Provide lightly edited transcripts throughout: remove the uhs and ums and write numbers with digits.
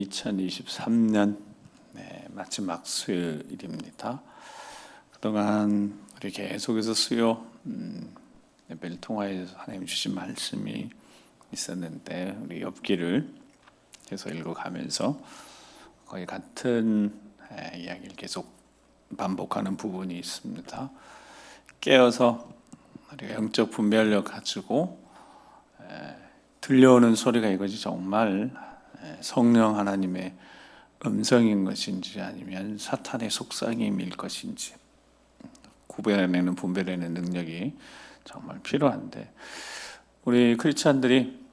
2023년 마지막 수요일입니다. 그동안 우리 계속해서 수요 예배를 통하여서 하나님 주신 말씀이 있었는데 우리 욥기를 계속 읽어가면서 거의 같은 이야기를 계속 반복하는 부분이 있습니다. 깨어서 우리가 영적 분별력 가지고 들려오는 소리가 이것이 정말 성령 하나님의 음성인 것인지 아니면 사탄의 속삭임일 것인지 구별해내는 분별해내는 능력이 정말 필요한데, 우리 크리스찬들이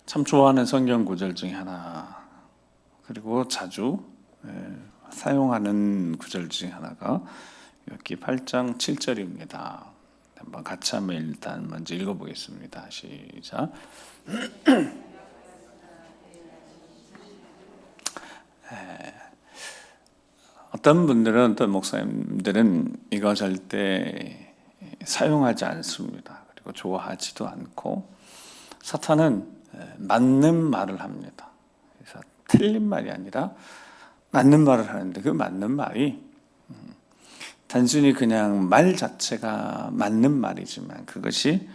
참 좋아하는 성경 구절 중에 하나, 그리고 자주 사용하는 구절 중에 하나가 욥기 8장 7절입니다. 한번 같이 한번 일단 먼저 읽어보겠습니다. 시작. 어떤 분들은, 어떤 목사님들은 이거 절대 사용하지 않습니다. 그리고 좋아하지도 않고, 사탄은 맞는 말을 합니다. 그래서 틀린 말이 아니라 맞는 말을 하는데, 그 맞는 말이 단순히 그냥 말 자체가 맞는 말이지만 그것이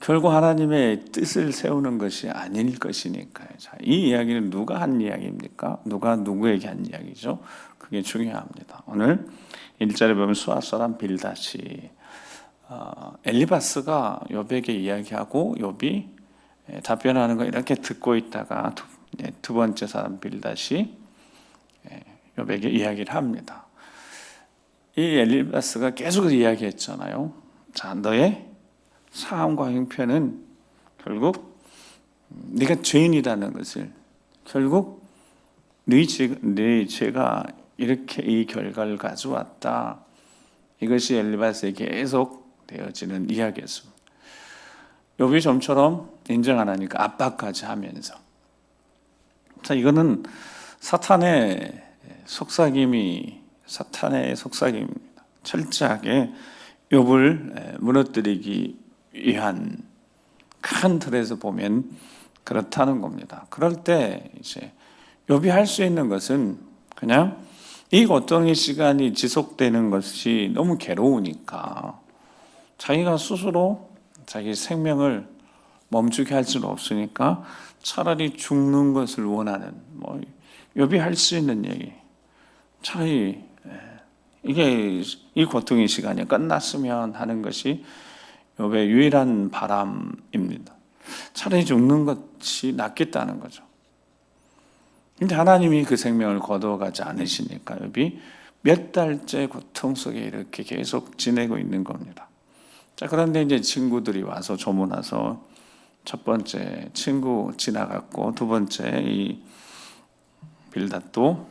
결국 하나님의 뜻을 세우는 것이 아닐 것이니까요. 자, 이 이야기는 누가 한 이야기입니까? 누가 누구에게 한 이야기죠? 그게 중요합니다. 오늘 1절에 보면 수아 사람 빌닷이 엘리바스가 욥에게 이야기하고 욥이 답변하는 거 이렇게 듣고 있다가 두 번째 사람 빌닷이 욥에게 이야기를 합니다. 이 엘리바스가 계속 이야기했잖아요. 자, 너의 사함과 형편은 결국 네가 죄인이라는 것을, 결국 네 죄가 이렇게 이 결과를 가져왔다. 이것이 엘리바스에게 계속 되어지는 이야기였습니다. 욥이 좀처럼 인정 안 하니까 압박까지 하면서, 자, 이거는 사탄의 속삭임입니다. 철저하게 욥을 무너뜨리기 위한 큰 틀에서 보면 그렇다는 겁니다. 그럴 때 이제 욥이 할 수 있는 것은 그냥 이 고통의 시간이 지속되는 것이 너무 괴로우니까 자기가 스스로 자기 생명을 멈추게 할 수는 없으니까 차라리 죽는 것을 원하는, 욥이 할 수 있는 얘기, 차라리 이게 이 고통의 시간이 끝났으면 하는 것이 욥의 유일한 바람입니다. 차라리 죽는 것이 낫겠다는 거죠. 근데 하나님이 그 생명을 거두어가지 않으시니까 욥이 몇 달째 고통 속에 이렇게 계속 지내고 있는 겁니다. 자, 그런데 이제 친구들이 와서 조문해서 첫 번째 친구 지나갔고, 두 번째 이 빌닷도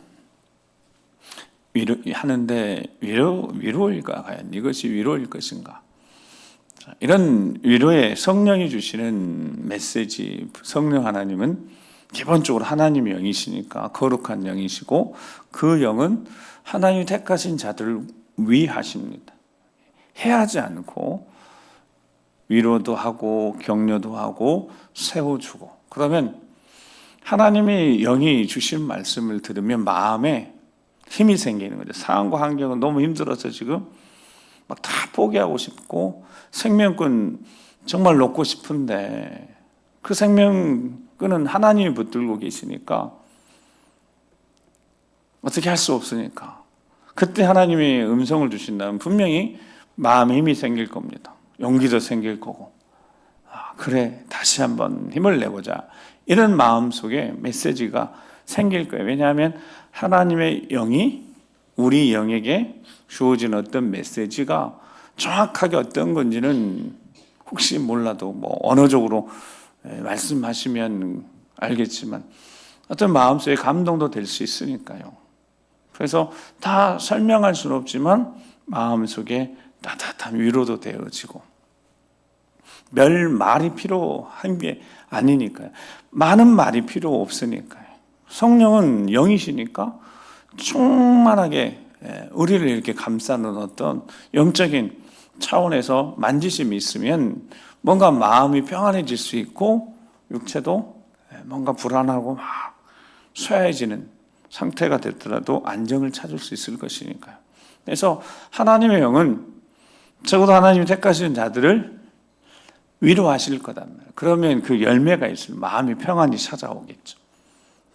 하는데 위로일까? 과연 이것이 위로일 것인가? 이런 위로의 성령이 주시는 메시지, 성령 하나님은 기본적으로 하나님의 영이시니까 거룩한 영이시고, 그 영은 하나님이 택하신 자들을 위하십니다. 해하지 않고 위로도 하고 격려도 하고 세워주고, 그러면 하나님의 영이 주신 말씀을 들으면 마음에 힘이 생기는 거죠. 상황과 환경은 너무 힘들어서 지금 막 다 포기하고 싶고 생명권 정말 놓고 싶은데 그 생명권은 하나님이 붙들고 계시니까 어떻게 할 수 없으니까 그때 하나님이 음성을 주신다면 분명히 마음에 힘이 생길 겁니다. 용기도 생길 거고, 그래 다시 한번 힘을 내보자, 이런 마음 속에 메시지가 생길 거예요. 왜냐하면 하나님의 영이 우리 영에게 주어진 어떤 메시지가 정확하게 어떤 건지는 혹시 몰라도 언어적으로 말씀하시면 알겠지만 어떤 마음속에 감동도 될 수 있으니까요. 그래서 다 설명할 수는 없지만 마음속에 따뜻한 위로도 되어지고, 별 말이 필요한 게 아니니까요. 많은 말이 필요 없으니까요. 성령은 영이시니까 충만하게 우리를 이렇게 감싸는 어떤 영적인 차원에서 만지심이 있으면 뭔가 마음이 평안해질 수 있고, 육체도 뭔가 불안하고 막 쇠해지는 상태가 됐더라도 안정을 찾을 수 있을 것이니까요. 그래서 하나님의 영은 적어도 하나님이 택하시는 자들을 위로하실 거단 말이에요. 그러면 그 열매가 있을 마음이 평안히 찾아오겠죠.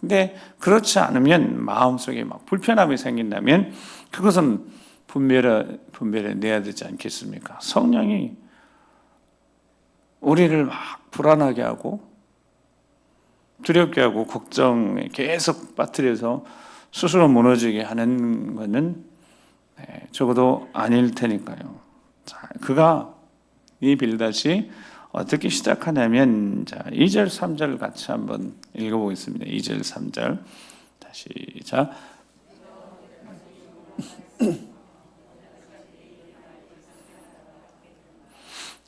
근데 그렇지 않으면 마음속에 막 불편함이 생긴다면 그것은 분별해 내야 되지 않겠습니까? 성령이 우리를 막 불안하게 하고 두렵게 하고 걱정에 계속 빠뜨려서 스스로 무너지게 하는 것은 적어도 아닐 테니까요. 자, 그가 이 빌닷이 어떻게 시작하냐면, 자, 2절, 3절 같이 한번 읽어보겠습니다. 2절, 3절. 다시, 자.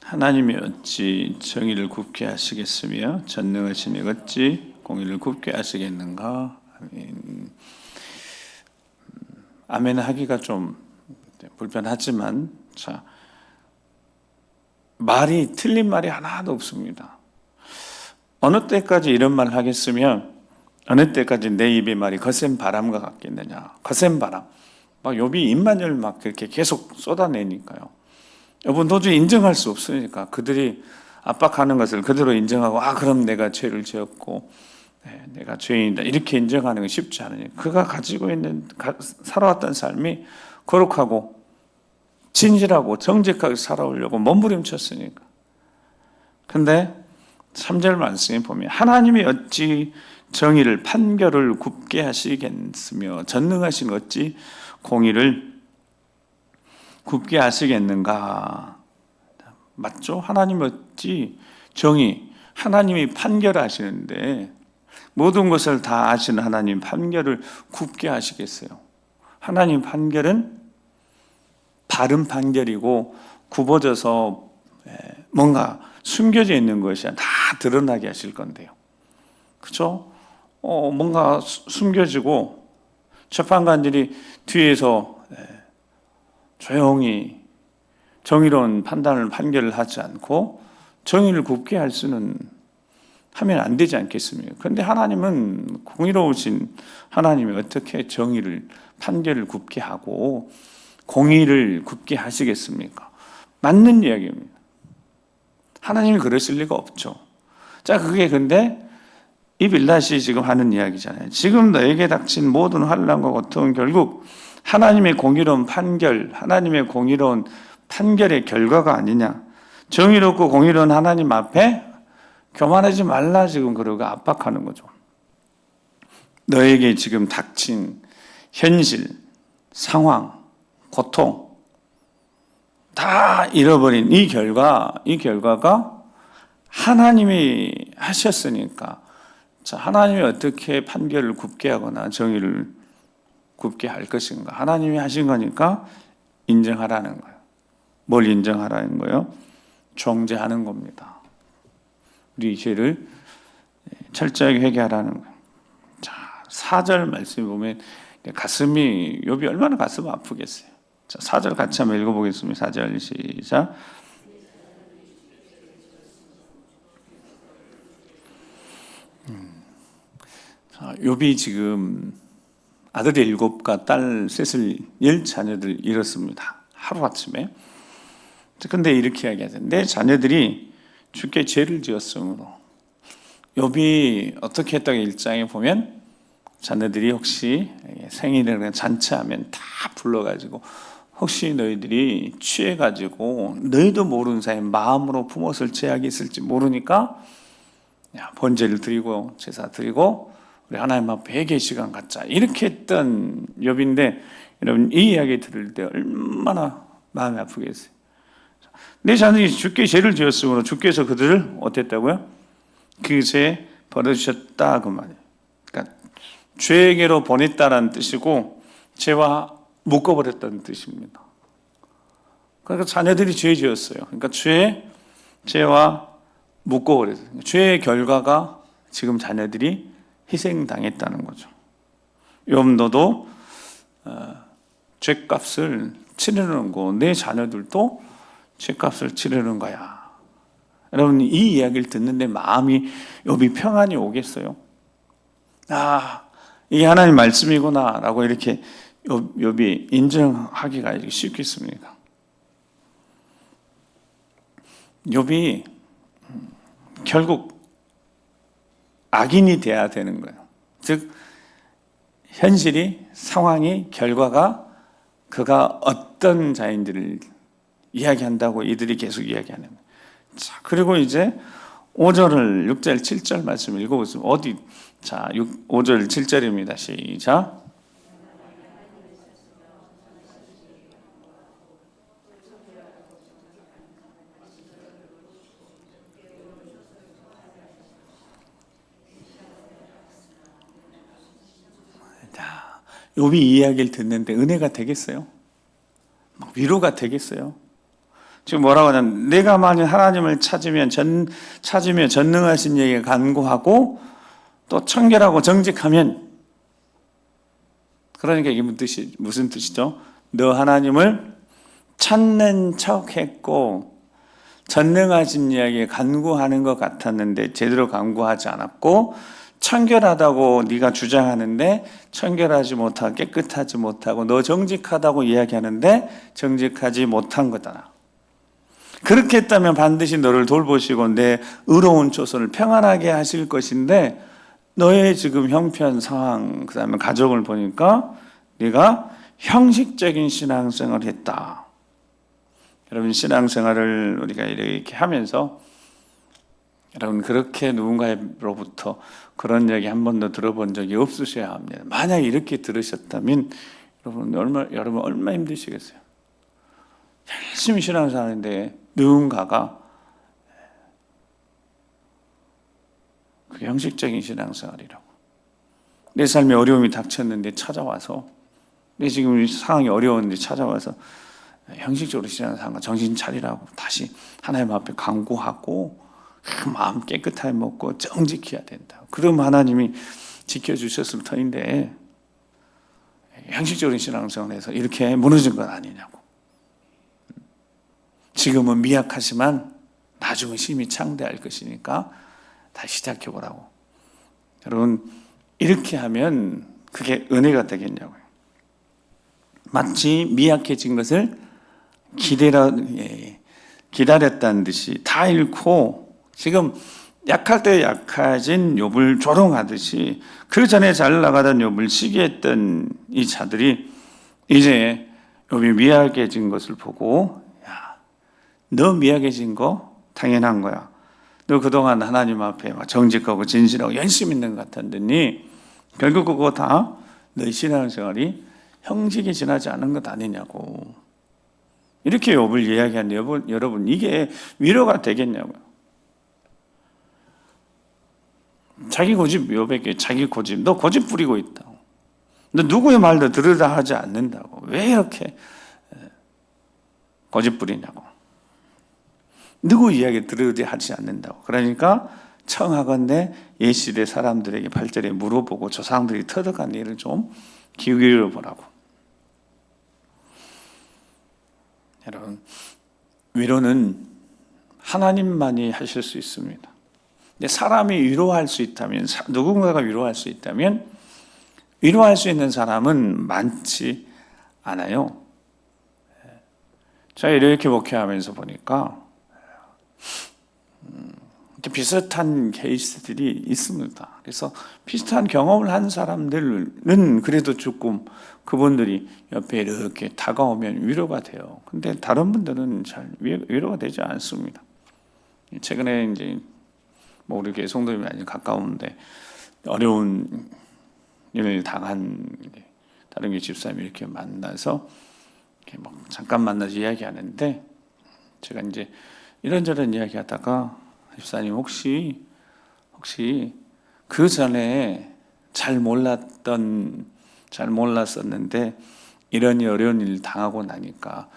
하나님이 어찌 정의를 굽게 하시겠으며, 전능하신 이 어찌 공의를 굽게 하시겠는가? 아멘. 아멘 하기가 좀 불편하지만, 자, 말이 틀린 말이 하나도 없습니다. 어느 때까지 이런 말을 하겠으며 어느 때까지 내 입의 말이 거센 바람과 같겠느냐. 거센 바람. 막 욥이 입만을 막 그렇게 계속 쏟아내니까요. 여러분 도저히 인정할 수 없으니까 그들이 압박하는 것을 그대로 인정하고 그럼 내가 죄를 지었고 내가 죄인이다 이렇게 인정하는 건 쉽지 않으니까 그가 가지고 있는 살아왔던 삶이 거룩하고 진실하고 정직하게 살아오려고 몸부림쳤으니까. 근데 3절 말씀에 보면 하나님이 어찌 정의를 판결을 굽게 하시겠으며 전능하신 어찌 공의를 굽게 하시겠는가. 맞죠? 하나님 어찌 정의, 하나님이 판결하시는데 모든 것을 다 아시는 하나님 판결을 굽게 하시겠어요? 하나님 판결은 바른 판결이고 굽어져서 뭔가 숨겨져 있는 것이 다 드러나게 하실 건데요. 그렇죠? 뭔가 숨겨지고 재판관들이 뒤에서 조용히 정의로운 판결을 하지 않고 정의를 굽게 할 수는 하면 안 되지 않겠습니까? 그런데 하나님은 공의로우신 하나님이 어떻게 판결을 굽게 하고 공의를 굽게 하시겠습니까? 맞는 이야기입니다. 하나님이 그러실 리가 없죠. 자, 그게 근데 이 빌닷이 지금 하는 이야기잖아요. 지금 너에게 닥친 모든 환난과 고통은 결국 하나님의 공의로운 판결, 하나님의 공의로운 판결의 결과가 아니냐. 정의롭고 공의로운 하나님 앞에 교만하지 말라 지금 그러고 압박하는 거죠. 너에게 지금 닥친 현실, 상황, 고통 다 잃어버린 이 결과가 하나님이 하셨으니까 자, 하나님이 어떻게 판결을 굽게 하거나 정의를 굽게 할 것인가. 하나님이 하신 거니까 인정하라는 거예요. 뭘 인정하라는 거예요? 정죄하는 겁니다. 우리 죄를 철저하게 회개하라는 거예요. 자, 4절 말씀에 보면 가슴이 욥이 얼마나 가슴 아프겠어요. 자, 4절 같이 한번 읽어보겠습니다. 4절 시작. 자, 욥이 지금 아들이 7과 딸 셋을 10자녀들 잃었습니다. 하루아침에. 근데 이렇게 이야기하죠. 내 자녀들이 주께 죄를 지었으므로. 욥이 어떻게 했다고 1장에 보면 자녀들이 혹시 생일이나 잔치하면 다 불러가지고 혹시 너희들이 취해가지고 너희도 모르는 사이에 마음으로 품었을 죄악이 있을지 모르니까 번제를 드리고 제사 드리고 우리 하나님 앞에 회개 시간 갖자 이렇게 했던 욥인데 여러분 이 이야기 들을 때 얼마나 마음이 아프겠어요. 내 자녀이 주께 죄를 지었으므로 주께서 그들을 어땠다고요? 그 죄 벌어주셨다 그 말이에요. 그러니까 죄에게로 보냈다라는 뜻이고 죄와 묶어버렸다는 뜻입니다. 그러니까 자녀들이 죄 지었어요. 그러니까 죄와 묶어버렸어요. 죄의 결과가 지금 자녀들이 희생당했다는 거죠. 욥 죄값을 치르는 거, 내 자녀들도 죄값을 치르는 거야. 여러분 이 이야기를 듣는데 마음이 욥이 평안이 오겠어요? 이게 하나님 말씀이구나라고 이렇게 욥이 인정하기가 이렇게 쉽겠습니까? 욥이 결국 악인이 돼야 되는 거예요. 즉 현실이, 상황이, 결과가 그가 어떤 자인지를 이야기한다고 이들이 계속 이야기하는 거예요. 자, 그리고 이제 5절, 6절, 7절 말씀 읽어보세요. 어디? 자, 5절, 7절입니다. 시작. 자, 욥이 이 이야기를 듣는데 은혜가 되겠어요? 막 위로가 되겠어요? 지금 뭐라고 하냐면, 내가 만약 하나님을 찾으며 전능하신 이에게 간구하고 또 청결하고 정직하면, 그러니까 이게 무슨 뜻이죠? 너 하나님을 찾는 척했고 전능하신 이에게 간구하는 것 같았는데 제대로 간구하지 않았고, 청결하다고 네가 주장하는데 청결하지 못하고 깨끗하지 못하고, 너 정직하다고 이야기하는데 정직하지 못한 거다. 그렇게 했다면 반드시 너를 돌보시고 내 의로운 조선을 평안하게 하실 것인데, 너의 지금 형편 상황, 그 다음에 가족을 보니까 네가 형식적인 신앙생활을 했다. 여러분, 신앙생활을 우리가 이렇게 하면서 여러분 그렇게 누군가로부터 그런 얘기 한 번도 들어본 적이 없으셔야 합니다. 만약 이렇게 들으셨다면 여러분 얼마나 힘드시겠어요? 열심히 신앙생활하는데 누군가가 그 형식적인 신앙생활이라고, 내 삶에 어려움이 닥쳤는데 찾아와서, 내 지금 상황이 어려운데 찾아와서 형식적으로 신앙생활, 정신 차리라고 다시 하나님 앞에 간구하고 마음 깨끗하게 먹고 정직해야 된다. 그럼 하나님이 지켜주셨을 터인데 형식적인 신앙생활에서 이렇게 무너진 건 아니냐고. 지금은 미약하지만 나중은 힘이 창대할 것이니까 다시 시작해보라고. 여러분, 이렇게 하면 그게 은혜가 되겠냐고요. 마치 미약해진 것을 기다렸다는 듯이 다 잃고 지금 약할 때 약해진 욥을 조롱하듯이, 그 전에 잘 나가던 욥을 시기했던 이 자들이 이제 욥이 미약해진 것을 보고, 야, 너 미약해진 거 당연한 거야. 너 그동안 하나님 앞에 정직하고 진실하고 열심히 있는 것 같았더니 결국 그거 다 너희 신앙생활이 형식이 지나지 않은 것 아니냐고. 이렇게 욥을 이야기하는데 여러분 이게 위로가 되겠냐고요. 자기 고집, 욥에게 자기 고집, 너 고집 부리고 있다고. 너 누구의 말도 들으라 하지 않는다고. 왜 이렇게 고집 부리냐고. 누구 이야기 들으려 하지 않는다고. 그러니까 청하건대 옛시대 사람들에게 발전에 물어보고 조상들이 터득한 일을 좀 기울여 보라고. 여러분, 위로는 하나님만이 하실 수 있습니다. 근데 사람이 위로할 수 있다면, 누군가가 위로할 수 있다면, 위로할 수 있는 사람은 많지 않아요. 제가 이렇게 목회하면서 보니까 비슷한 케이스들이 있습니다. 그래서 비슷한 경험을 한 사람들은 그래도 조금 그분들이 옆에 이렇게 다가오면 위로가 돼요. 근데 다른 분들은 잘 위로가 되지 않습니다. 최근에 이제 우리 교회 성도님이 아주 가까운데 어려운 일을 당한 다른 교회 집사님이 이렇게 만나서 이렇게 막 잠깐 만나서 이야기하는데, 제가 이제 이런저런 이야기하다가 집사님 혹시 그 전에 잘 몰랐었는데 이런 어려운 일 당하고 나니까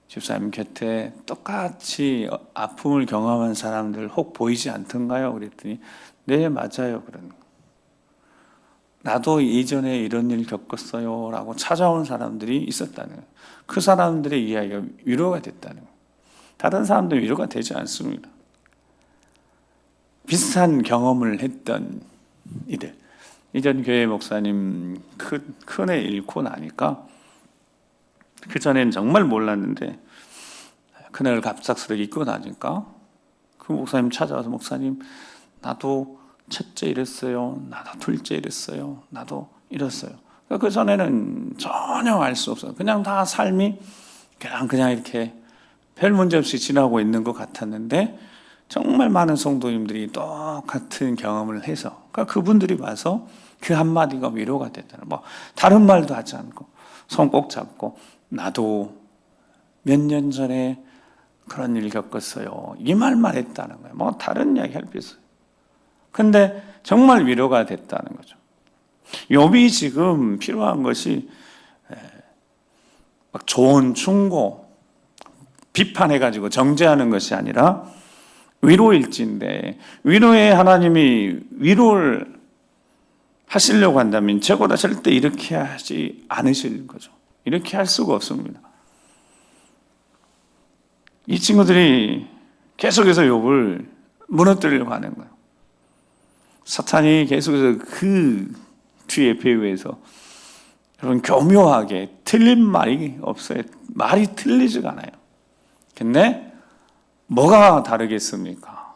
집사님 곁에 똑같이 아픔을 경험한 사람들 혹 보이지 않던가요? 그랬더니 네, 맞아요. 그런 거. 나도 이전에 이런 일 겪었어요 라고 찾아온 사람들이 있었다는 거예요. 그 사람들의 이야기가 위로가 됐다는 거예요. 다른 사람들은 위로가 되지 않습니다. 비슷한 경험을 했던 이들, 이전 교회 목사님 큰애 잃고 나니까, 그전엔 정말 몰랐는데 큰애를 갑작스럽게 잊고 나니까 그 목사님 찾아와서, 목사님 나도 첫째 이랬어요, 나도 둘째 이랬어요, 나도 이랬어요. 그 전에는 전혀 알 수 없어요. 그냥 다 삶이 그냥 이렇게 별 문제 없이 지나고 있는 것 같았는데, 정말 많은 성도님들이 똑같은 경험을 해서, 그러니까 그분들이 와서 그 한마디가 위로가 됐다는, 뭐 다른 말도 하지 않고 손 꼭 잡고, 나도 몇 년 전에 그런 일 겪었어요, 이 말만 했다는 거예요. 뭐 다른 이야기 할 필요 없어요. 근데 정말 위로가 됐다는 거죠. 욥이 지금 필요한 것이 막 조언, 충고, 비판해가지고 정죄하는 것이 아니라 위로일진데, 위로에 하나님이 위로를 하시려고 한다면 적어도 절대 이렇게 하지 않으실 거죠. 이렇게 할 수가 없습니다. 이 친구들이 계속해서 욥을 무너뜨리려고 하는 거예요. 사탄이 계속해서 그 뒤에 배후에서, 여러분, 교묘하게 틀린 말이 없어요. 말이 틀리지가 않아요. 근데 뭐가 다르겠습니까?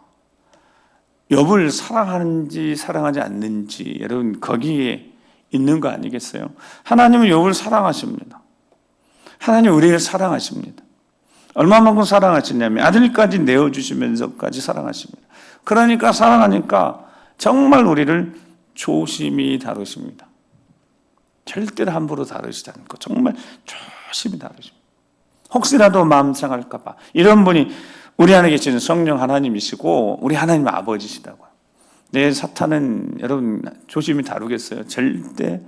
욥을 사랑하는지 사랑하지 않는지, 여러분 거기에 있는 거 아니겠어요? 하나님은 욥을 사랑하십니다. 하나님 우리를 사랑하십니다. 얼마만큼 사랑하시냐면 아들까지 내어주시면서까지 사랑하십니다. 그러니까 사랑하니까 정말 우리를 조심히 다루십니다. 절대로 함부로 다루시지 않고 정말 조심히 다루십니다. 혹시라도 마음 상할까 봐. 이런 분이 우리 안에 계시는 성령 하나님이시고 우리 하나님 아버지시다고요. 내 사탄은 여러분 조심히 다루겠어요? 절대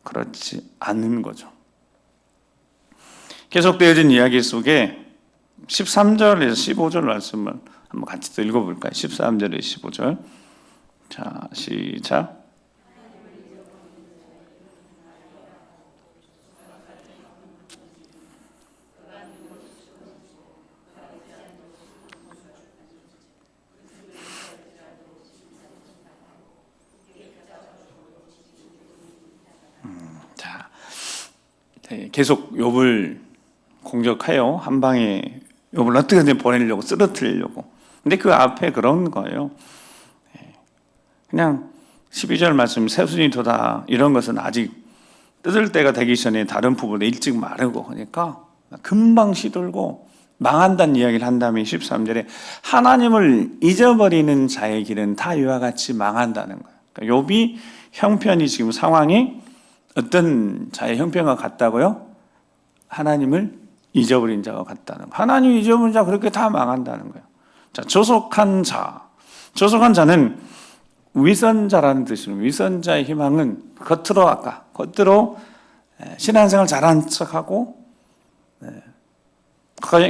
그렇지 않는 거죠. 계속되어진 이야기 속에 13절에서 15절 말씀을 한번 같이 또 읽어볼까요? 13절에서 15절. 자, 시작. 자, 계속 욥을 공격해요. 한 방에 욥을 어떻게든 보내려고, 쓰러뜨리려고. 근데 그 앞에 그런 거예요. 그냥 12절 말씀, 새순이 돋아 이런 것은 아직 뜯을 때가 되기 전에 다른 부분에 일찍 마르고 하니까 금방 시들고 망한다는 이야기를 한 다음에 13절에 하나님을 잊어버리는 자의 길은 다 이와 같이 망한다는 거예요. 그러니까 욥이 형편이, 지금 상황이 어떤 자의 형편과 같다고요? 하나님을 잊어버린 자가 같다는 거예요. 하나님을 잊어버린 자, 그렇게 다 망한다는 거예요. 자, 조속한 자. 조속한 자는 위선자라는 뜻입니다. 위선자의 희망은 겉으로 신앙생활 잘한 척하고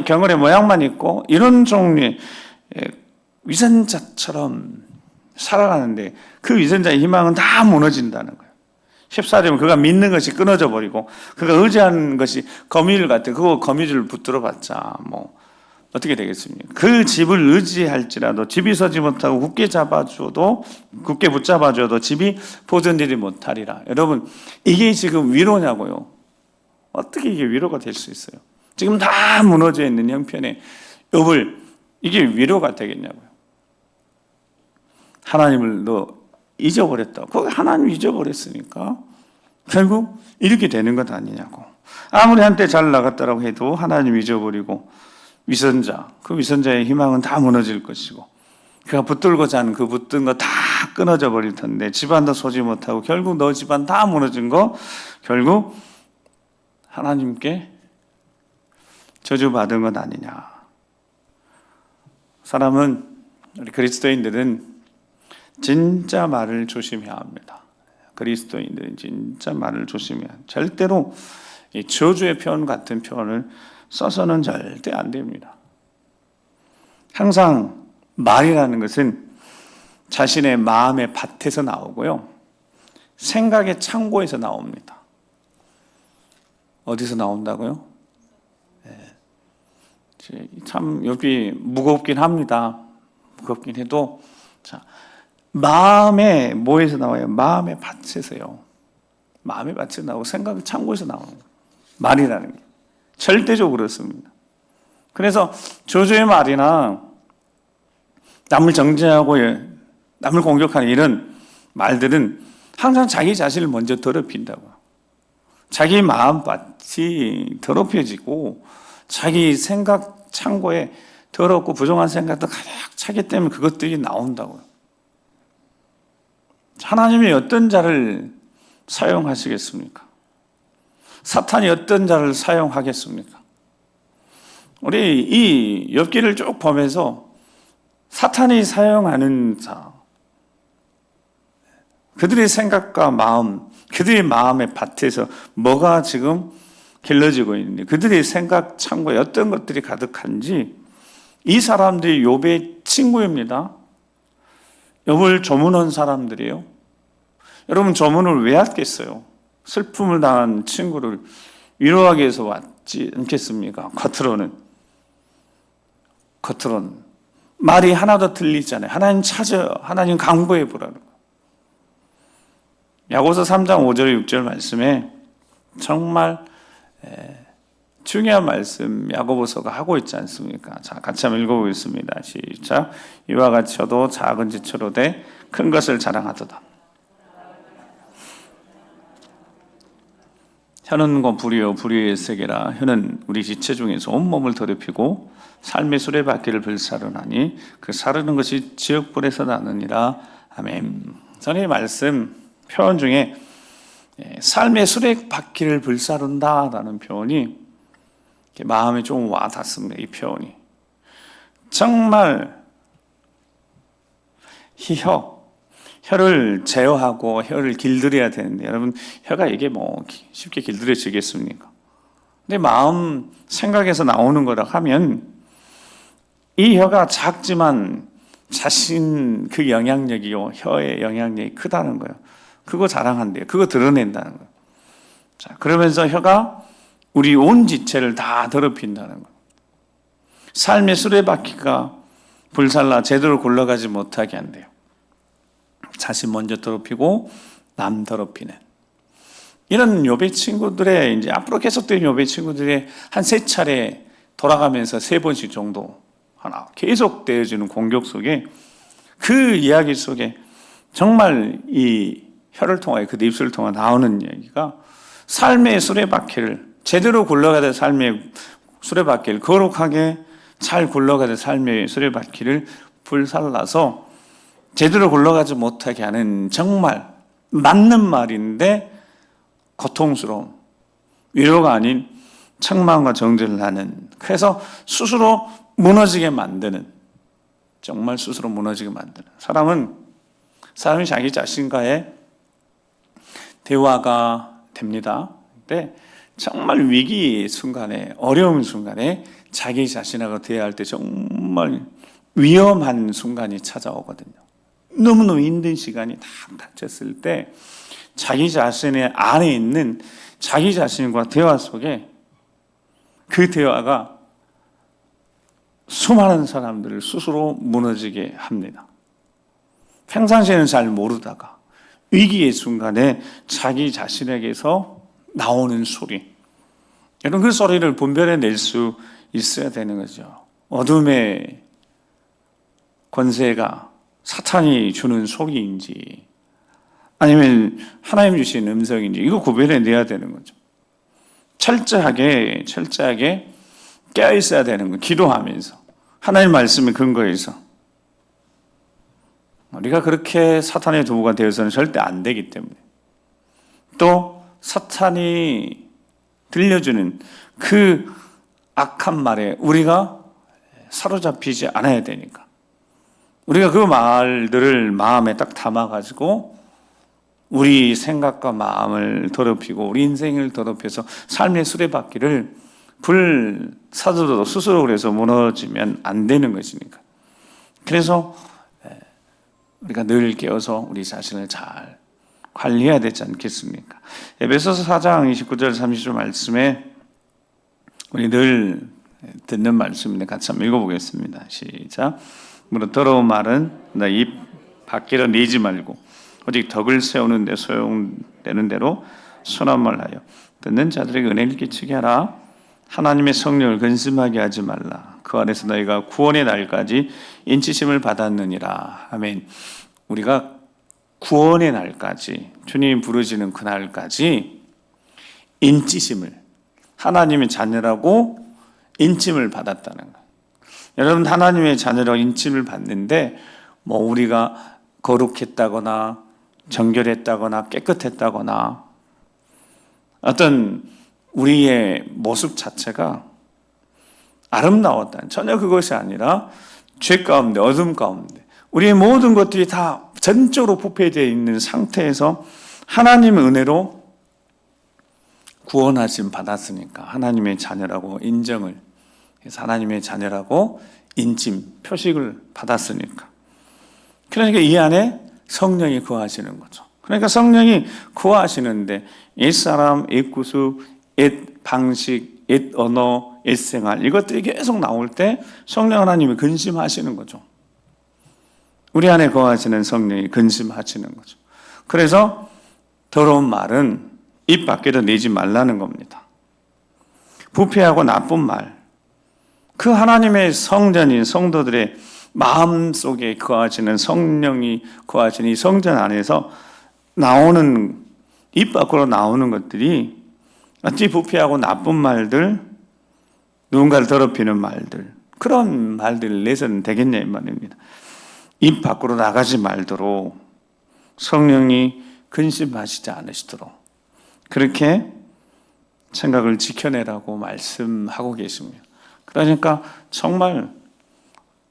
경건의 모양만 있고 이런 종류의 위선자처럼 살아가는데, 그 위선자의 희망은 다 무너진다는 거예요. 14절은 그가 믿는 것이 끊어져 버리고 그가 의지하는 것이 거미줄 같아. 그거 거미줄 붙들어 봤자 뭐 어떻게 되겠습니까? 그 집을 의지할지라도 집이 서지 못하고 굳게 붙잡아줘도 집이 보존되지 못하리라. 여러분, 이게 지금 위로냐고요? 어떻게 이게 위로가 될 수 있어요? 지금 다 무너져 있는 형편에 욥을 이게 위로가 되겠냐고요? 하나님을 너 잊어버렸다고. 거기 하나님 잊어버렸으니까 결국 이렇게 되는 것 아니냐고. 아무리 한때 잘 나갔다라고 해도 하나님 잊어버리고 위선자, 그 위선자의 희망은 다 무너질 것이고, 그가 붙들고자 하는 그 붙든 거 다 끊어져 버릴 텐데, 집안도 서지 못하고 결국 너 집안 다 무너진 거 결국 하나님께 저주받은 것 아니냐. 사람은, 우리 그리스도인들은 진짜 말을 조심해야 합니다. 그리스도인들은 진짜 말을 조심해야 합니다. 절대로 이 저주의 표현 같은 표현을 써서는 절대 안 됩니다. 항상 말이라는 것은 자신의 마음의 밭에서 나오고요, 생각의 창고에서 나옵니다. 어디서 나온다고요? 참 욥이 무겁긴 합니다. 무겁긴 해도, 자, 마음의 뭐에서 나와요? 마음의 밭에서요. 마음의 밭에서 나오고 생각의 창고에서 나오는 거예요. 말이라는 게 절대적으로 그렇습니다. 그래서 저주의 말이나 남을 정죄하고 남을 공격하는 이런 말들은 항상 자기 자신을 먼저 더럽힌다고요. 자기 마음밭이 더럽혀지고 자기 생각 창고에 더럽고 부정한 생각도 가득 차기 때문에 그것들이 나온다고요. 하나님이 어떤 자를 사용하시겠습니까? 사탄이 어떤 자를 사용하겠습니까? 우리 이 욥기를 쭉 보면서 사탄이 사용하는 자, 그들의 생각과 마음, 그들의 마음의 밭에서 뭐가 지금 길러지고 있는지, 그들의 생각 창고에 어떤 것들이 가득한지, 이 사람들이 욥의 친구입니다. 욥을 조문한 사람들이에요. 여러분, 조문을 왜 하겠어요? 슬픔을 당한 친구를 위로하기 위해서 왔지 않겠습니까? 겉으로는 말이 하나도 들리잖아요. 하나님 찾아, 하나님 강구해 보라는 거. 야고보서 3장 5절 6절 말씀에 정말 중요한 말씀 야고보서가 하고 있지 않습니까? 자, 같이 한번 읽어보겠습니다. 시작. 이와 같이 혀도 작은 지체로 돼 큰 것을 자랑하도다. 혀는 곧 불이요 불의의 세계라. 혀는 우리 지체 중에서 온몸을 더럽히고 삶의 수레바퀴를 불사르나니 그 사르는 것이 지옥불에서 나느니라. 아멘. 저는 이 말씀 표현 중에 삶의 수레바퀴를 불사른다라는 표현이 마음에 좀 와닿습니다. 이 표현이 정말 혀를 제어하고 혀를 길들여야 되는데, 여러분, 혀가 이게 뭐 쉽게 길들여지겠습니까? 근데 마음 생각에서 나오는 거라 하면 이 혀가 작지만 자신 그 영향력이요, 혀의 영향력이 크다는 거예요. 그거 자랑한대요. 그거 드러낸다는 거예요. 자, 그러면서 혀가 우리 온 지체를 다 더럽힌다는 거예요. 삶의 수레바퀴가 불살라 제대로 굴러가지 못하게 한대요. 자신 먼저 더럽히고 남 더럽히는 이런 욥의 친구들의, 이제 앞으로 계속되는 욥의 친구들의 한 3차례 돌아가면서 3번씩 정도 하나 계속되어지는 공격 속에, 그 이야기 속에 정말 이 혀를 통하여, 그 입술을 통해 나오는 이야기가 삶의 수레바퀴를 제대로 굴러가야 될 삶의 수레바퀴를, 거룩하게 잘 굴러가야 될 삶의 수레바퀴를 불살라서 제대로 굴러가지 못하게 하는, 정말 맞는 말인데 고통스러운, 위로가 아닌 책망과 정죄를 하는, 그래서 스스로 무너지게 만드는, 정말 스스로 무너지게 만드는 사람이 자기 자신과의 대화가 됩니다. 근데 정말 위기 순간에, 어려운 순간에 자기 자신하고 대화할 때 정말 위험한 순간이 찾아오거든요. 너무너무 힘든 시간이 딱 닥쳤을 때 자기 자신의 안에 있는 자기 자신과 대화 속에, 그 대화가 수많은 사람들을 스스로 무너지게 합니다. 평상시에는 잘 모르다가 위기의 순간에 자기 자신에게서 나오는 소리, 이런 그 소리를 분별해낼 수 있어야 되는 거죠. 어둠의 권세가 사탄이 주는 소리인지 아니면 하나님 주신 음성인지, 이거 구별해내야 되는 거죠. 철저하게 깨어 있어야 되는 거예요. 기도하면서 하나님 말씀의 근거에서. 우리가 그렇게 사탄의 도구가 되어서는 절대 안 되기 때문에, 또 사탄이 들려주는 그 악한 말에 우리가 사로잡히지 않아야 되니까, 우리가 그 말들을 마음에 딱 담아가지고 우리 생각과 마음을 더럽히고 우리 인생을 더럽혀서 삶의 수레바퀴를 불사조도 스스로 그래서 무너지면 안 되는 것이니까. 그래서 우리가 늘 깨어서 우리 자신을 잘 관리해야 되지 않겠습니까? 에베소서 4장 29절 30절 말씀에 우리 늘 듣는 말씀인데 같이 한번 읽어보겠습니다. 시작. 무릇 더러운 말은 내 입 밖으로 내지 말고 오직 덕을 세우는 데 소용되는 대로 선한 하여 듣는 자들에게 은혜를 끼치게 하라. 하나님의 성령을 근심하게 하지 말라. 그 안에서 너희가 구원의 날까지 인치심을 받았느니라. 아멘. 우리가 구원의 날까지, 주님이 부르시는 그 날까지 인치심을, 하나님의 자녀라고 인침을 받았다는 거예요. 여러분, 하나님의 자녀라고 인침을 받는데 우리가 거룩했다거나 정결했다거나 깨끗했다거나 어떤 우리의 모습 자체가 아름다웠다는, 전혀 그것이 아니라 죄 가운데, 어둠 가운데 우리의 모든 것들이 다 전적으로 부패되어 있는 상태에서 하나님의 은혜로 구원하심 받았으니까 하나님의 자녀라고 인정을 해서 하나님의 자녀라고 인침, 표식을 받았으니까, 그러니까 이 안에 성령이 거하시는 거죠. 그러니까 성령이 거하시는데 옛사람, 옛구수, 옛 방식, 옛 언어, 옛 생활, 이것들이 계속 나올 때 성령 하나님이 근심하시는 거죠. 우리 안에 거하시는 성령이 근심하시는 거죠. 그래서 더러운 말은 입 밖에도 내지 말라는 겁니다. 부패하고 나쁜 말, 그 하나님의 성전인 성도들의 마음 속에 거하시는 성령이 거하시는 이 성전 안에서 나오는, 입 밖으로 나오는 것들이 어찌 부패하고 나쁜 말들, 누군가를 더럽히는 말들, 그런 말들을 내서는 되겠냐 이 말입니다. 입 밖으로 나가지 말도록 성령이 근심하시지 않으시도록 그렇게 생각을 지켜내라고 말씀하고 계십니다. 그러니까 정말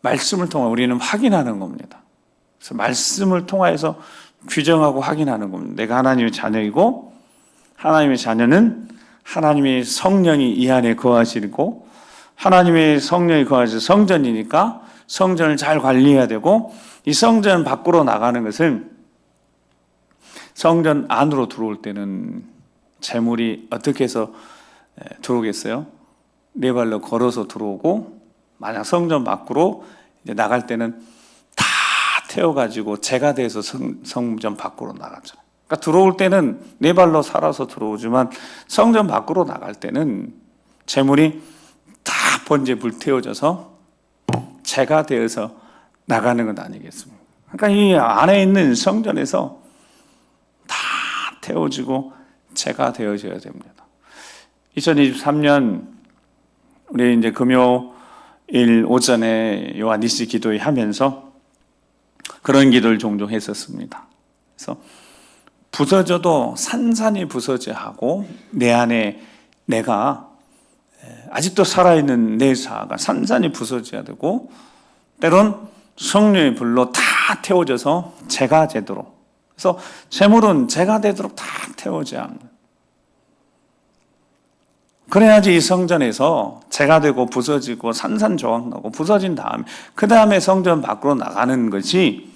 말씀을 통해 우리는 확인하는 겁니다. 그래서 말씀을 통해서 규정하고 확인하는 겁니다. 내가 하나님의 자녀이고 하나님의 자녀는 하나님의 성령이 이 안에 거하시고 하나님의 성령이 거하셔서 성전이니까 성전을 잘 관리해야 되고, 이 성전 밖으로 나가는 것은 성전 안으로 들어올 때는 재물이 어떻게 해서 들어오겠어요? 네 발로 걸어서 들어오고, 만약 성전 밖으로 이제 나갈 때는 다 태워가지고 재가 돼서 성전 밖으로 나가죠. 그러니까 들어올 때는 네 발로 살아서 들어오지만 성전 밖으로 나갈 때는 재물이 다 번제 불태워져서 재가 되어서 나가는 것 아니겠습니까? 그러니까 이 안에 있는 성전에서 다 태워지고 재가 되어져야 됩니다. 2023년 우리 이제 금요일 오전에 요한니시 기도회 하면서 그런 기도를 종종 했었습니다. 그래서 부서져도 산산이 부서져야 하고 내 안에 내가 아직도 살아있는 내 자아가 산산이 부서져야 되고, 때론 성령의 불로 다 태워져서 재가 되도록, 그래서 재물은 재가 되도록 다 태워져야 합니다. 그래야지 이 성전에서 재가 되고 부서지고 산산조각나고 부서진 다음에 그 다음에 성전 밖으로 나가는 것이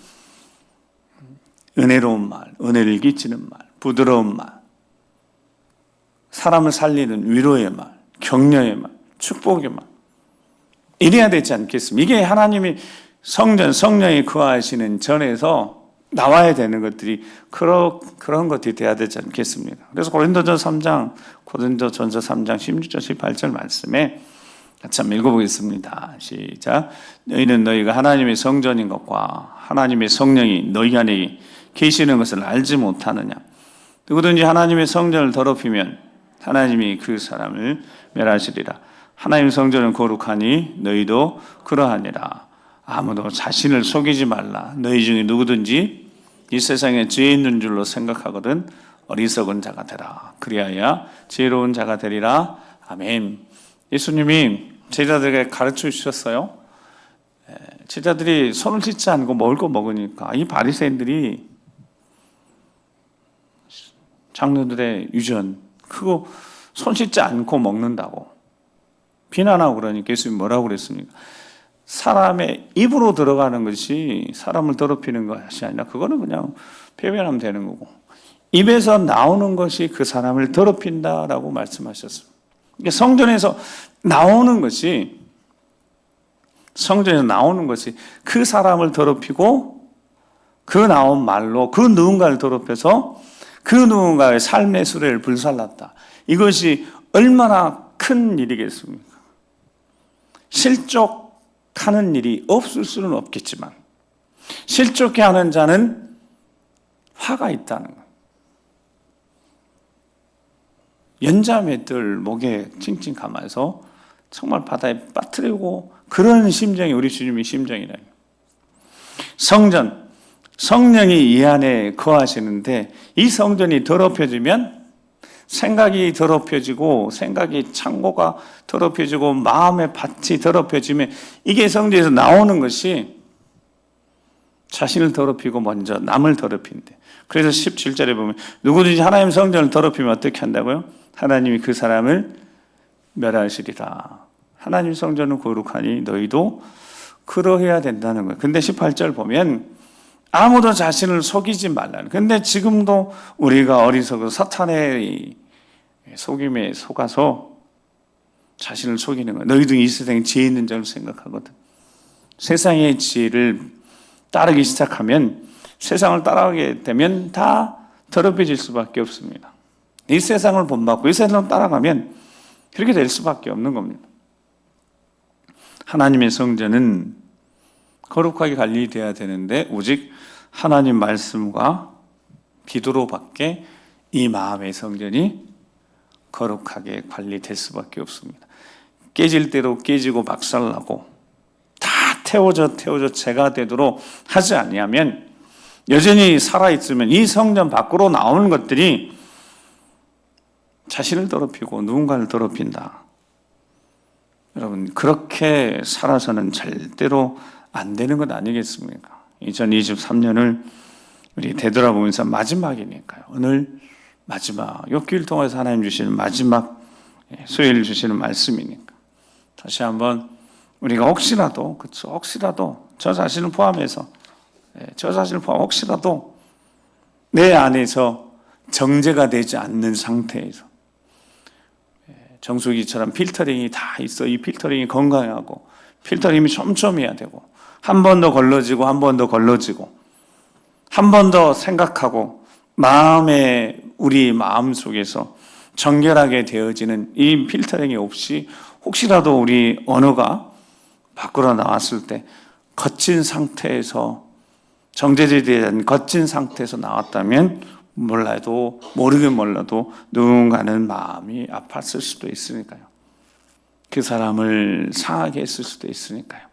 은혜로운 말, 은혜를 끼치는 말, 부드러운 말, 사람을 살리는 위로의 말, 격려의 말, 축복의 말, 이래야 되지 않겠습니까? 이게 하나님이 성전, 성령이 거하시는 전에서 나와야 되는 것들이 그런 것들이 돼야 되지 않겠습니까? 그래서 고린도전서 3장 16절 18절 말씀에 같이 한번 읽어보겠습니다. 시작. 너희는 너희가 하나님의 성전인 것과 하나님의 성령이 너희 안에 계시는 것을 알지 못하느냐? 누구든지 하나님의 성전을 더럽히면 하나님이 그 사람을 멸하시리라. 하나님의 성전은 거룩하니 너희도 그러하니라. 아무도 자신을 속이지 말라. 너희 중에 누구든지 이 세상에 죄 있는 줄로 생각하거든 어리석은 자가 되라. 그리하여 지혜로운 자가 되리라. 아멘. 예수님이 제자들에게 가르쳐 주셨어요. 제자들이 손을 씻지 않고 먹을 거 먹으니까 이 바리새인들이 장로들의 유전, 그거 손 씻지 않고 먹는다고 비난하고 그러니까 예수님이 뭐라고 그랬습니까? 사람의 입으로 들어가는 것이 사람을 더럽히는 것이 아니라 그거는 그냥 배변하면 되는 거고, 입에서 나오는 것이 그 사람을 더럽힌다라고 말씀하셨습니다. 그러니까 성전에서 나오는 것이 그 사람을 더럽히고 그 나온 말로 그 누군가를 더럽혀서 그 누군가의 삶의 수레를 불살랐다. 이것이 얼마나 큰 일이겠습니까? 실족하는 일이 없을 수는 없겠지만 실족해 하는 자는 화가 있다는 거예요. 연자매들 목에 칭칭 감아서 정말 바다에 빠뜨리고 그런 심정이 우리 주님의 심정이라요. 성전, 성령이 이 안에 거하시는데 이 성전이 더럽혀지면 생각이 더럽혀지고 생각이 창고가 더럽혀지고 마음의 밭이 더럽혀지면 이게 성전에서 나오는 것이 자신을 더럽히고 먼저 남을 더럽힌대. 그래서 17절에 보면 누구든지 하나님 성전을 더럽히면 어떻게 한다고요? 하나님이 그 사람을 멸하시리라. 하나님 성전은 거룩하니 너희도 그러해야 된다는 거예요. 근데 18절 보면 아무도 자신을 속이지 말라는. 근데 지금도 우리가 어리석어 사탄의 속임에 속아서 자신을 속이는 거예요. 너희도 이 세상에 지혜 있는 줄 생각하거든. 세상의 지혜를 따르기 시작하면 세상을 따라가게 되면 다 더럽혀질 수밖에 없습니다. 이 세상을 본받고 이 세상을 따라가면 그렇게 될 수밖에 없는 겁니다. 하나님의 성전은 거룩하게 관리되어야 되는데 오직 하나님 말씀과 기도로밖에 이 마음의 성전이 거룩하게 관리될 수밖에 없습니다. 깨질 대로 깨지고 박살나고 다 태워져 재가 되도록 하지 아니하면 여전히 살아있으면 이 성전 밖으로 나오는 것들이 자신을 더럽히고 누군가를 더럽힌다. 여러분 그렇게 살아서는 절대로 안 되는 것 아니겠습니까? 2023년을 우리 되돌아보면서 마지막이니까요. 오늘 마지막 욥기를 통해서 하나님 주시는 마지막 수요일 주시는 말씀이니까 다시 한번 우리가 혹시라도 저 자신을 포함해서 혹시라도 내 안에서 정제가 되지 않는 상태에서 정수기처럼 필터링이 다 있어. 이 필터링이 건강하고 필터링이 촘촘해야 되고 한 번 더 걸러지고 한 번 더 걸러지고 한 번 더 생각하고 우리 마음 속에서 정결하게 되어지는 이 필터링이 없이 혹시라도 우리 언어가 밖으로 나왔을 때 거친 상태에서 정제되지 않은 거친 상태에서 나왔다면 모르긴 몰라도 누군가는 마음이 아팠을 수도 있으니까요. 그 사람을 상하게 했을 수도 있으니까요.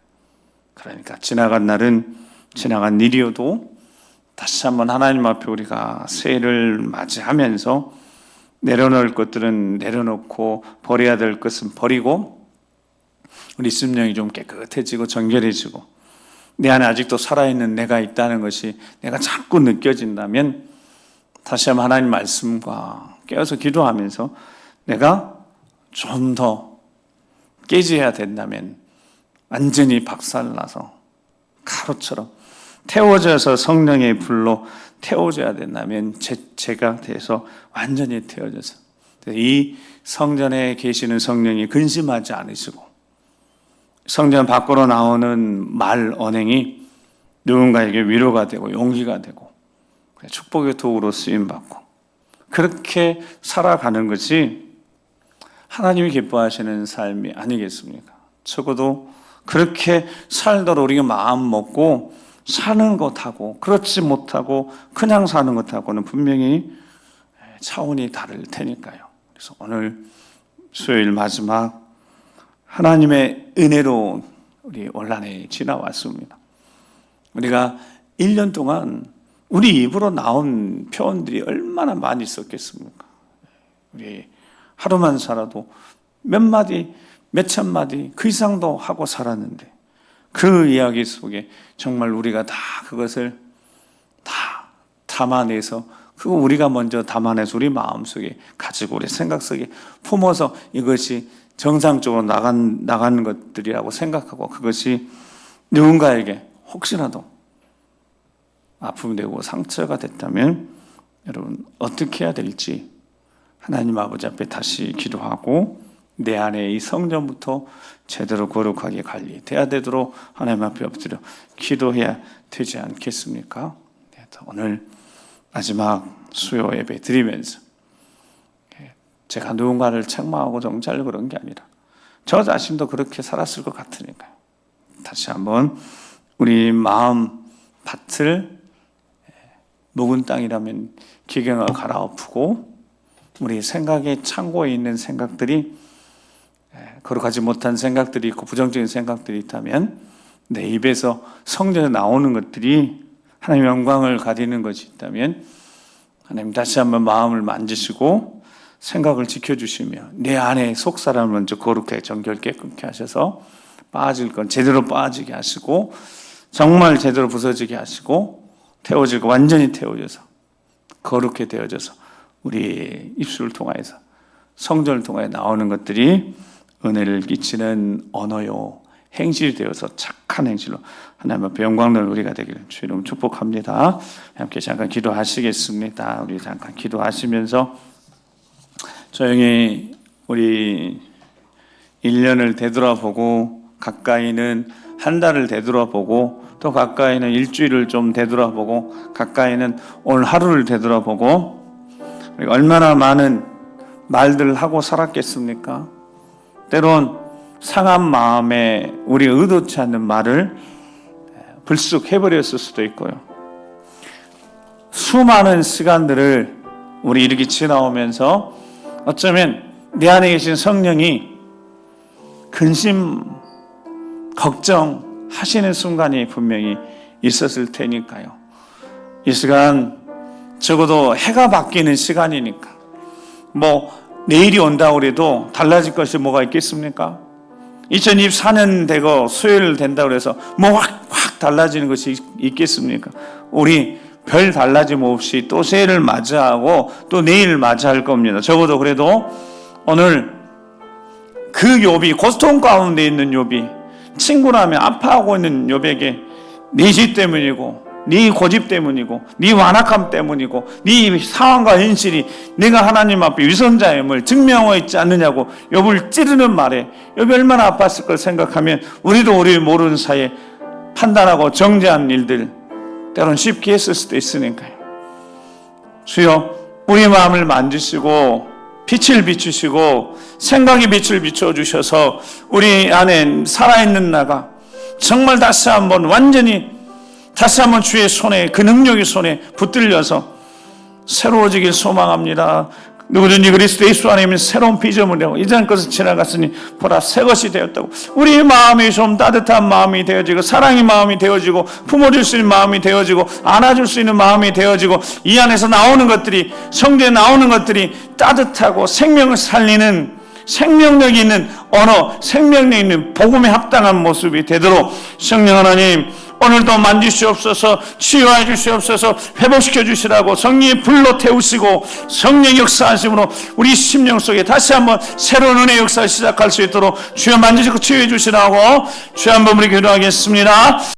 그러니까 지나간 날은 지나간 일이어도 다시 한번 하나님 앞에 우리가 새해를 맞이하면서 내려놓을 것들은 내려놓고 버려야 될 것은 버리고 우리 심령이 좀 깨끗해지고 정결해지고 내 안에 아직도 살아있는 내가 있다는 것이 내가 자꾸 느껴진다면 다시 한번 하나님 말씀과 깨어서 기도하면서 내가 좀 더 깨져야 된다면 완전히 박살나서 가루처럼 태워져서 성령의 불로 태워져야 된다면 제가 돼서 완전히 태워져서 이 성전에 계시는 성령이 근심하지 않으시고 성전 밖으로 나오는 말 언행이 누군가에게 위로가 되고 용기가 되고 축복의 도구로 쓰임받고 그렇게 살아가는 것이 하나님이 기뻐하시는 삶이 아니겠습니까? 적어도 그렇게 살도록 우리가 마음 먹고 사는 것하고 그렇지 못하고 그냥 사는 것하고는 분명히 차원이 다를 테니까요. 그래서 오늘 수요일 마지막 하나님의 은혜로 우리 올 한 해 지나왔습니다. 우리가 1년 동안 우리 입으로 나온 표현들이 얼마나 많이 있었겠습니까? 우리 하루만 살아도 몇 마디, 몇천 마디 그 이상도 하고 살았는데 그 이야기 속에 정말 우리가 다 그것을 다 담아내서 그거 우리가 먼저 담아내서 우리 마음속에 가지고 우리 생각 속에 품어서 이것이 정상적으로 나가는 것들이라고 생각하고 그것이 누군가에게 혹시라도 아픔이 되고 상처가 됐다면 여러분 어떻게 해야 될지 하나님 아버지 앞에 다시 기도하고 내 안에 이 성전부터 제대로 거룩하게 관리돼야 되도록 하나님 앞에 엎드려 기도해야 되지 않겠습니까? 오늘 마지막 수요 예배 드리면서 제가 누군가를 책망하고 정죄하려고 그런 게 아니라 저 자신도 그렇게 살았을 것 같으니까요. 다시 한번 우리 마음 밭을 묵은 땅이라면 기경을 갈아엎고 우리 생각의 창고에 있는 생각들이 거룩하지 못한 생각들이 있고 부정적인 생각들이 있다면 내 입에서 성전에 나오는 것들이 하나님의 영광을 가리는 것이 있다면 하나님 다시 한번 마음을 만지시고 생각을 지켜주시며 내 안에 속사람을 먼저 거룩하게 정결 깨끗게 하셔서 빠질 건 제대로 빠지게 하시고 정말 제대로 부서지게 하시고 태워지고 완전히 태워져서 거룩해 되어져서 우리 입술을 통하여서 성전을 통하여 나오는 것들이 은혜를 끼치는 언어요 행실이 되어서 착한 행실로 하나님 앞에 영광을 우리가 되기를 주 이름 축복합니다. 함께 잠깐 기도하시겠습니다. 우리 잠깐 기도하시면서 조용히 우리 1년을 되돌아보고 가까이는 한 달을 되돌아보고 또 가까이는 일주일을 좀 되돌아보고 가까이는 오늘 하루를 되돌아보고 우리가 얼마나 많은 말들을 하고 살았겠습니까? 때론 상한 마음에 우리 의도치 않는 말을 불쑥 해버렸을 수도 있고요. 수많은 시간들을 우리 이렇게 지나오면서 어쩌면 내 안에 계신 성령이 근심, 걱정하시는 순간이 분명히 있었을 테니까요. 이 시간 적어도 해가 바뀌는 시간이니까 내일이 온다고 해도 달라질 것이 뭐가 있겠습니까? 2024년 되고 수요일 된다고 해서 확 달라지는 것이 있겠습니까? 우리 별 달라짐 없이 또 새해를 맞이하고 또 내일 맞이할 겁니다. 적어도 그래도 오늘 그 욥이 고통 가운데 있는 욥이 친구라면 아파하고 있는 욥에게 네 죄 때문이고 네 고집 때문이고 네 완악함 때문이고 네 상황과 현실이 내가 하나님 앞에 위선자임을 증명하고 있지 않느냐고 욥을 찌르는 말에 욥이 얼마나 아팠을 걸 생각하면 우리도 우리 모르는 사이에 판단하고 정죄한 일들 때론 쉽게 했을 수도 있으니까요. 주여 우리 마음을 만지시고 빛을 비추시고 생각의 빛을 비춰주셔서 우리 안에 살아있는 나가 정말 다시 한번 완전히 다시 한번 주의 손에 그 능력의 손에 붙들려서 새로워지길 소망합니다. 누구든지 그리스도 예수 안에 있는 새로운 피조물이라고 이전 것은 지나갔으니 보라 새 것이 되었다고 우리 마음이 좀 따뜻한 마음이 되어지고 사랑의 마음이 되어지고 품어줄 수 있는 마음이 되어지고 안아줄 수 있는 마음이 되어지고 이 안에서 나오는 것들이 성경에 나오는 것들이 따뜻하고 생명을 살리는 생명력 있는 언어, 생명력 있는 복음에 합당한 모습이 되도록 성령 하나님 오늘도 만지시옵소서 치유해 주시옵소서 회복시켜 주시라고 성령의 불로 태우시고 성령 역사하심으로 우리 심령 속에 다시 한번 새로운 은혜 역사를 시작할 수 있도록 주여 만지시고 치유해 주시라고 주여 한번 우리 기도하겠습니다.